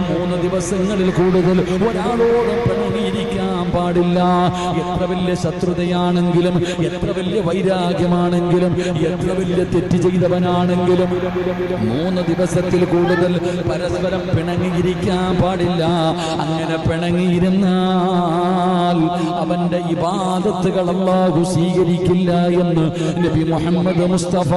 3 ദിവസങ്ങളിൽ കൂടുതൽ ഒരാളോടും പിണങ്ങിയിരിക്കാൻ പാടില്ല. എത്ര വലിയ ശത്രുതയാണെങ്കിലും, എത്ര വലിയ വൈരാഗ്യമാണെങ്കിലും, എത്ര വലിയ തെറ്റ് ചെയ്തവനാണെങ്കിലും 3 ദിവസത്തിൽ കൂടുതൽ പരസ്പരം പിണങ്ങിയിരിക്കാൻ പാടില്ല. അങ്ങനെ പിണങ്ങിയിരുന്നാൽ അവന്റെ ഇബാദത്തുകൾ അല്ലാഹു സ്വീകരിക്കില്ല എന്ന് നബി മുഹമ്മദ് മുസ്തഫ.